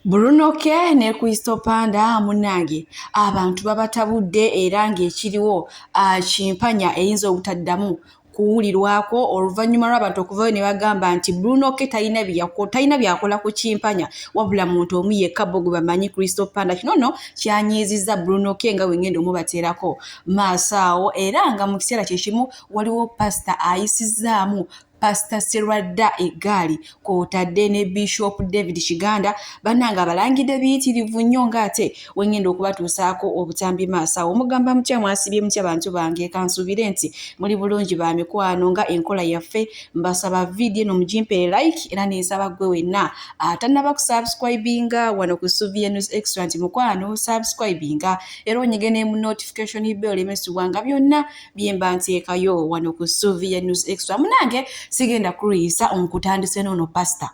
Bruno K ne Crystal Panda munange abantu babatabude era ng'ekiriwo kimpanya eyinza obutaddamu kuwulirwako oluvannyuma lw'abantu okuvayo ne bagamba nti Bruno K talina byakola ku kimpanya wabula muntu omu yekka bo gwe bamanyi Crystal Panda. Kino nno kyanyiizizza Bruno K nga wengenda omubateerako maaso awo era nga mu kiseera kye kimu waliwo pasita ayisizzaamu Pastor Serwadda Egali kw'otadde ne Bishop David Kiganda bannanga abalangidde biyitirivu nnyo ng'ate wengenda okubatuusaako obutambi maaso awo. Omugamba mutya mwasibye mutya bantu bange kansuubire nti muli bulungi ba mikwano nga enkola yaffe mbasaba vidiyo eno mugimpe like era neesaba gwe wenna atannaba kusubscribinga wano ku Suvia News Extra nti mukwano subscribinga era onyige ne mu notification bell emesubwa nga byonna byemba nteekayo wano ku Suvia News Extra. Munange sigenda kuruyisa omukutandise nono pastor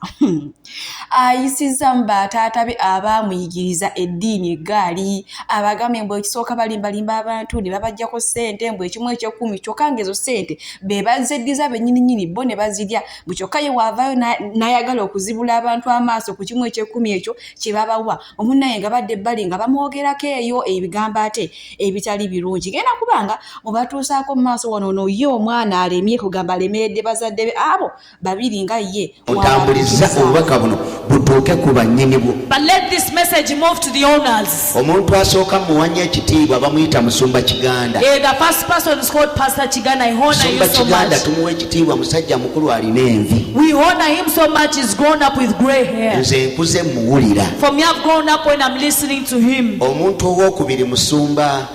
ayisiza mbataata be abamuyigiriza eddiini eggaali abagambe mbu ekisooka balimbalimba abantu ne babajjako ssente mbu ekimu ekyekumi kyokka ng'ezo ssente be bazeddiza bennyininyini bo ne bazirya bwe kyokka ye waavaayo n'ayagala okuzibula abantu amaaso ku kimu ekyekumi ekyo kye babawa omunnaye nga badde ebbali nga bamwogerako eyo ebigambo ate ebitali birungi. Genda kubanga mubatuusaako mu maaso wano ono ye omwana alemye kugamba alemeredde bazadde abo babiri nga ye otambuliza obubaka buno butuuke ku bannyini bwo. But let this message move to the owners. Omuntu asooka muwanya ekitiibwa bamuyita Musumba Kiganda. The first person is called Pastor Kiganda. I honor you so much. Kiganda tumuwa ekitiibwa musajja mukulu alina envi. We honor him so much. He's grown up with grey hair. Nze nkuze muwulira. For me, I've grown up when I'm listening to him. Omuntu owokubiri Musumba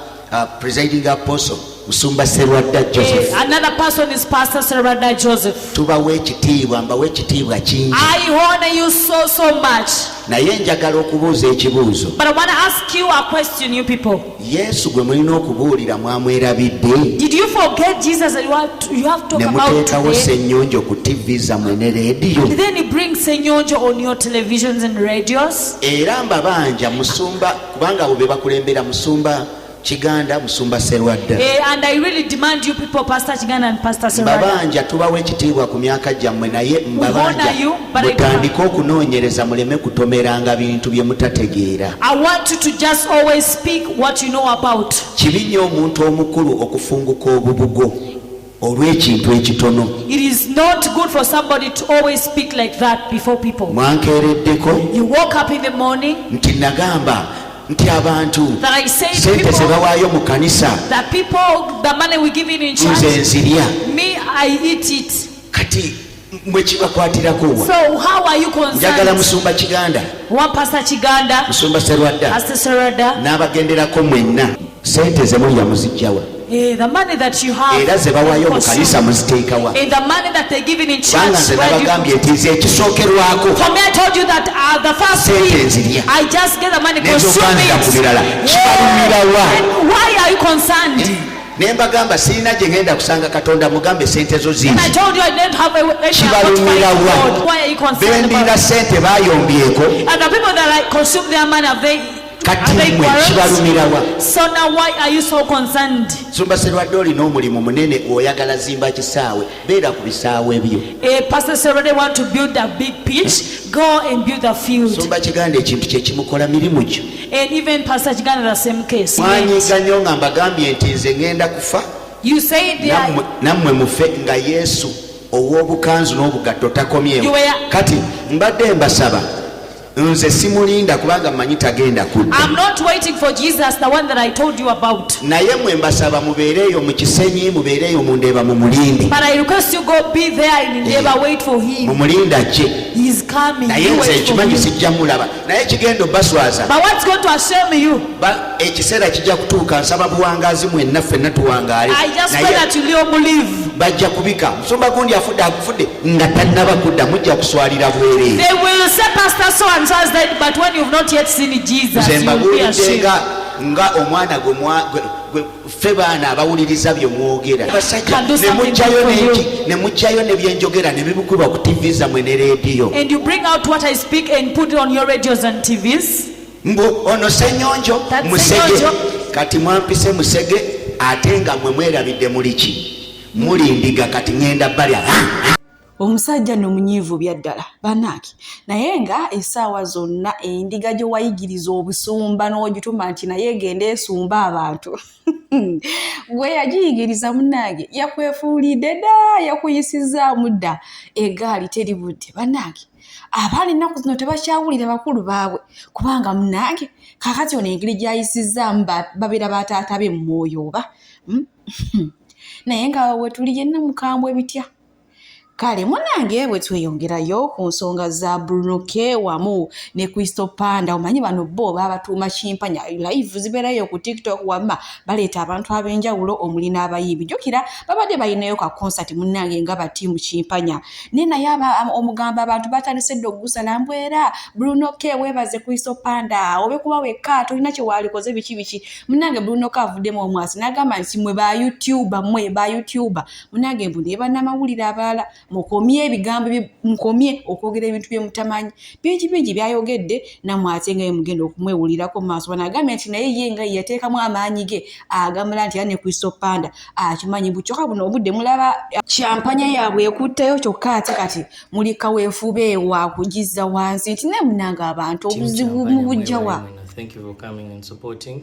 presiding apostle Musumba Serwadda Joseph. Another person is Pastor Serwadda Joseph. Tubawa ekitiibwa mbawa ekitiibwa kingi. I honor you so much. Naye njagala okubuuza ekibuuzo. But I want to ask you a question, you people. Yesu gwe mulina okubuulira mwamwerabidde. Did you forget Jesus that you have to talk about today? Nemuteekawo ssennyonjo ku TV zammwe ne rediyo. Then he brings ssennyonjo on your televisions and radios. Era mbabanja Musumba kubanga abo be bakulembera Musumba Kiganda Musumba Serwadda. And I really demand you people, Pastor Kiganda and Pastor Serwadda. Mbabanja tubawe ekitiibwa ku myaka gyammwe naye mbabanja mutandike okunoonyereza muleme kutomeranga bintu bye mutategeera. I want you to just always speak what you know about. Kibi nnyo omuntu omukulu okufunguka obubugo olw'ekintu ekitono. It is not good for somebody to always speak like that before people. Mwankeereddeko. You woke up in the morning. Nti nagamba nti abantu sente zebawaayo mu kanisa that people the money we give in church nze nzirya me I eat it. Kati mwe kibakwatirako wa. So how are you concerned? Njagala Musumba Kiganda, one Pastor Kiganda, Musumba Serwadda, Pastor Serwadda n'abagenderako mwenna sente ze mulya muzijjawa. The money that you have era ze bawaayo mu kanisa muziteekawa. And the money that they give in church. Banga nze nabagambye nti nze ekisookerwako. For me I told you that the first thing I just get the money consume it. Why are you concerned? Nembagamba sirina gye ngenda kusanga Katonda mugambe sente zo zizi. And I told you I didn't have a why are you concerned about it? Sente bayombyeko. And the people that consume their money have they so now why are you so concerned? Musumba Serwadda olina omulimu munene oyagala zimba kisaawe beera ku bisaawe ebyo. Pastor Serwadda want to build a big pitch, go and build a field. Musumba Kiganda ekintu kye kimukola mirimu gyo. And even Pastor Kiganda the same case. Mwanyiga nnyo nga mbagambye nti nze ngenda kufa. You say nammwe mufe nga Yesu ow'obukanzu n'obugatto takomyewo. Kati mbadde mbasaba nze simulinda kubanga mmanyi tagenda kudda. I'm not waiting for Jesus, the one that I told you about. Naye mwe mbasaba mubeereeyo mu kisenyi mubeereeyo mu Ndeeba mu mulindi. But I request you go be there in Ndeeba, wait for him. Mu mulinda gye. He is coming. Naye nze ekimanyi sijja mulaba naye kigenda obbaswaza. But what's going to assure you? Ekiseera kijja kutuuka nsaba buwangaazi mwenna ffenna tuwangaale. I just pray that you believe. Bajja kubika Musumba gundi afudde akufudde nga tannaba kudda mujja kuswalira bwereere. They will say Pastor so and so that, but when you've not yet seen Jesus, you will be ashamed. Nga omwana gwe ffe baana abawuliriza bye mwogera ne mujjayo ne byenjogera ne bibukubwa ku TV zammwe ne rediyo. And you bring out what I speak and put it on your radios and TVs. Mbu ono Ssenyonjo Musege kati mwampise Musege ate nga mwe mwerabidde muliki muli ndiga kati ngenda balya. omusajja n'omunyiivu byaddala bannange naye nga essaawa zonna endiga gye wayigiriza obusumba n'ogituma nti naye genda esumba abantu gwe yagiyigiriza munnange yakwefuulidde dda yakuyisizaamu dda eggaali teribudde bannange abaana ennaku zino tebakyawulira bakulu baabwe kubanga munnange kaakati ono engeri gyayisizaamu babeera bataata be mu mwoyo oba naye nga we tuli yenna mukambwe bitya kale munnange bwe tweyongerayo ku nsonga za Bruno K wamu ne Crystal Panda omanyi bano bo babatuuma kimpanya live zibeerayo ku TikTok wamma baleeta abantu ab'enjawulo omuli n'abayimbi jjukira babadde balinayo ka concert munnange nga batiimu kimpanya ne naye omugamba abantu batandise dde okugusala mbwera Bruno K weebaze Crystal Panda obe kuba wekka tolina kye waalikoze biki munnange Bruno K avuddemu omwasi n'agamba nti mwe ba YouTuber munnange mbu ne bannamawulire abalala mukomye ebigambo mukomye okwogera ebintu bye mutamanyi bingi byayogedde namwe ate nga mugenda okumwewulirako mu maaso banagambye nti naye ye nga yateekamu amaanyi ge agambala nti ne Crystal Panda akimanyi bukyokka buno obudde mulaba kyampanya yaabwe ekutteyo kyokka ate kati muli kaweefube wa kugiza wansi nti ne munanga abantu obuzibu mu bujjawa. Thank you for coming and supporting.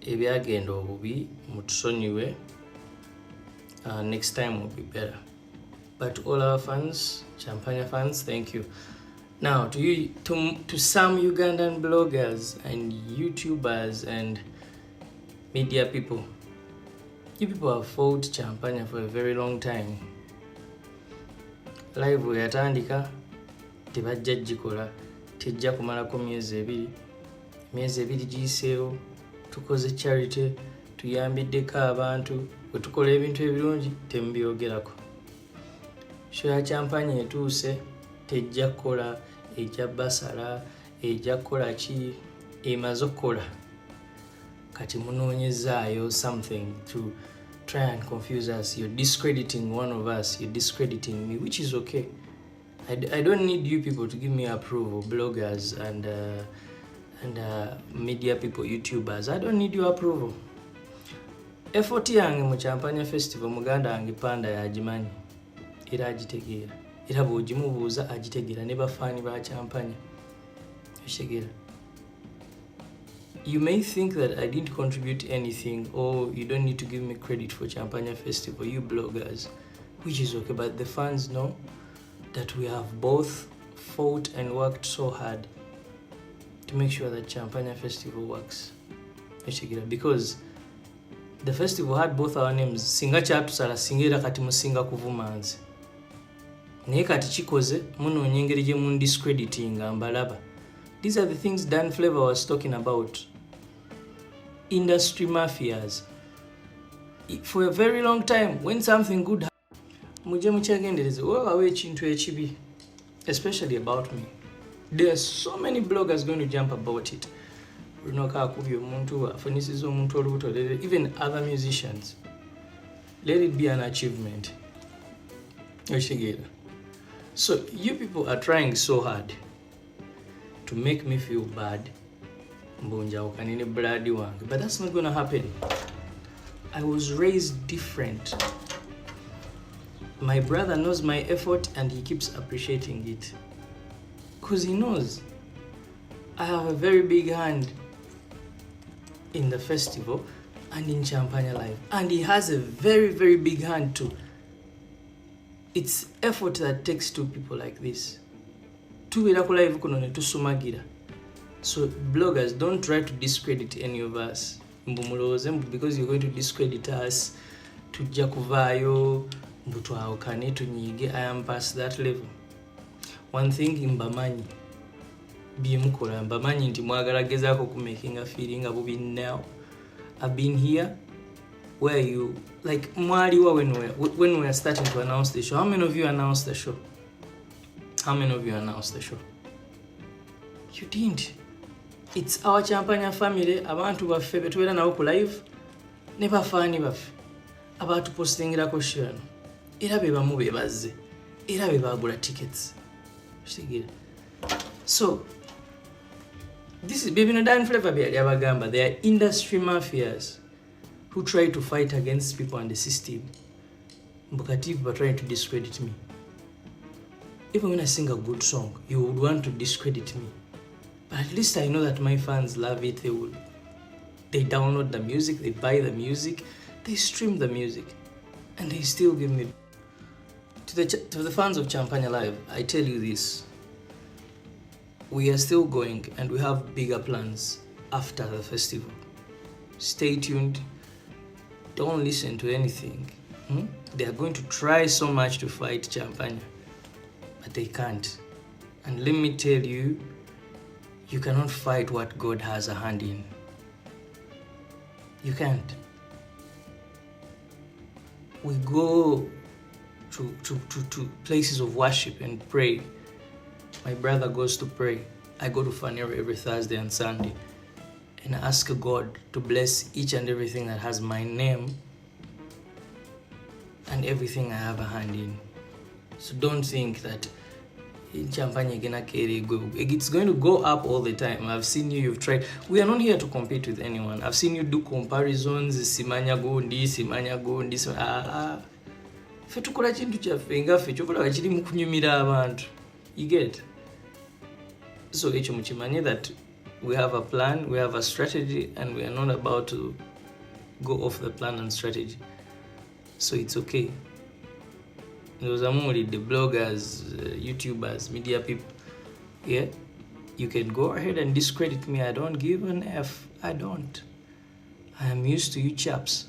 Ebyagenda obubi mutusonyiwe. Next time will be better. But all our fans, Champagne fans, thank you. Now, to some Ugandan bloggers and YouTubers and media people, you people have fought Champagne for a very long time. Live we atandika, tebajja gikola, tejja kumalako myezi ebiri giyiseewo, tukoze charity, tuyambiddeko abantu, bwe tukola ebintu ebirungi temubyogerako. Show ya Champagne etuuse tejja kukola ejja basala ejja kukola ki emaze okukola kati munoonyezaayo something to try and confuse us. You're discrediting one of us, you're discrediting me, which is okay. I don't need you people to give me approval, bloggers and media people, YouTubers. I don't need your approval. Effort yange mu Champagne Festival muganda wange Panda yagimanyi. Era agitegeera era bw'ogimubuuza agitegeera ne bafaani ba Champagne okitegeera. You may think that I didn't contribute anything or you don't need to give me credit for Champagne Festival, you bloggers, which is okay, but the fans know that we have both fought and worked so hard to make sure that Champagne Festival works okitegeera, because the festival had both our names. Singa kyatusala singa era kati musinga kuvuma nze. Naye kati kikoze munoonya engeri gye mundiscreditinga mbalaba. These are the things Dan Flavor was talking about. Industry mafias. For a very long time, when something good happens, mujje mukyegendereze weewawo ekintu ekibi, especially about me. There are so many bloggers going to jump about it. Bruno K akubye omuntu afunisiza omuntu olubuto, even other musicians. Let it be an achievement. Okitegeera. So you people are trying so hard to make me feel bad, mbunjawukane ne blood wange, but that's not going to happen. I was raised different. My brother knows my effort and he keeps appreciating it because he knows I have a very big hand in the festival and in Champagne Live, and he has a very, very big hand too. It's effort that takes two people like this. Tubeera ku live kuno ne tusumagira. So bloggers, don't try to discredit any of us. Mbumulooze because you're going to discredit us. Tujja kuvaayo mbu twawukane tunyiige. I am past that level. One thing mbamanyi byemukola, mbamanyi nti mwagala gezaako kumakinga feeling abubi now. I've been here where you like mwaliwa when we are starting to announce the show. How many of you announced the show? How many of you announced the show? You didn't. It's our Champagne family. Abantu baffe betubeera nabo ku live ne bafaani baffe abatupostingirako show eno era be bamu beebazze era be baagula tickets. So this is Baby no Dan Flavor byabagamba. They are industry mafias who try to fight against people and the system. Mbukati people are trying to discredit me. even when I sing a good song, you would want to discredit me. But at least I know that my fans love it. They download the music, they buy the music, they stream the music, and they still give me. To the fans of Champagne Live, I tell you this. We are still going and we have bigger plans after the festival. Stay tuned. Don't listen to anything. They are going to try so much to fight Champagne, but they can't. And let me tell you, you cannot fight what God has a hand in. You can't. We go to places of worship and pray. My brother goes to pray. I go to Fanero every Thursday and Sunday and ask God to bless each and everything that has my name and everything I have a hand in. So don't think that in Champagne it's going to go up all the time. I've seen you've tried. We are not here to compete with anyone. I've seen you do comparisons. Simanya gundi. Fetukula chintu chaffe nga ffe kyokola kiri mu kunyumira abantu. You get? So ekyo mukimanye that we have a plan, we have a strategy, and we are not about to go off the plan and strategy. So it's okay. Those are more the bloggers, YouTubers, media people. Yeah? You can go ahead and discredit me. I don't give an F. I don't. I am used to you chaps.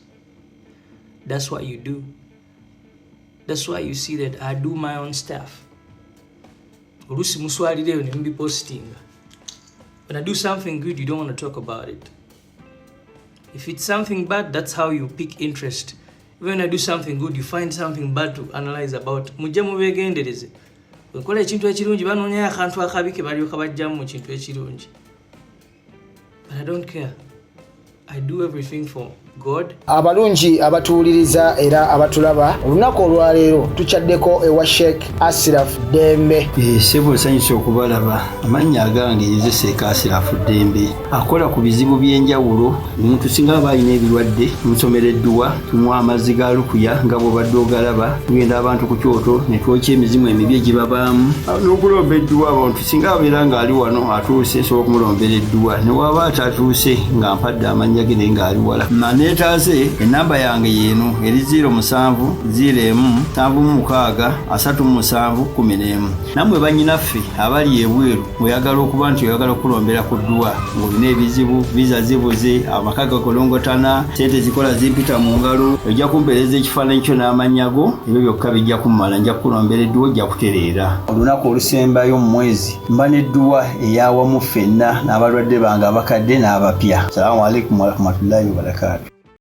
That's what you do. That's why you see that I do my own stuff. When I do something good, you don't want to talk about it. If it's something bad, that's how you pick interest. When I do something good, you find something bad to analyze about. But I don't care. I do everything for God. Abalungi abatuuliriza era abatulaba olunaku olwaleero tuchaddeko ewa Sheikh Ashraf Dembe. Sebo sanyusa okubalaba amannya agange nze Sheikh Ashraf Dembe akola ku bizibu by'enjawulo. Omuntu singa aba alina ebirwadde musomereddwa tumuwa amaziga alukuya nga bw'obadde ogalaba tugenda abantu ku kyoto ne twokya emizimu emibi egibabaamu n'okulomba edduwa. Abantu singa abeera ng'ali wano atuuse sobola okumulombera edduwa ne waba atatuuse nga mpadde amannya ge naye ng'ali wala. Neetaase enamba yange yeeno eri 0707363711. Nammwe bannyinaffe abali ebweru oyagala okuba nti oyagala okulombera ku dduwa ng'olina ebizibu viza zibuze amaka gakolongotana sente zikola zimpita mu ngalo ojja kumpeereza ekifaananyi kyo n'amannya go ebyo byokka bijja kummala nja kukulombera edduwa ojja kutereera. Olunaku olusembayo mu mwezi mba n'edduwa ey'awamu ffenna n'abalwadde bange abakadde n'abapya. Salaamu alaikum warahmatullahi wabarakatuh.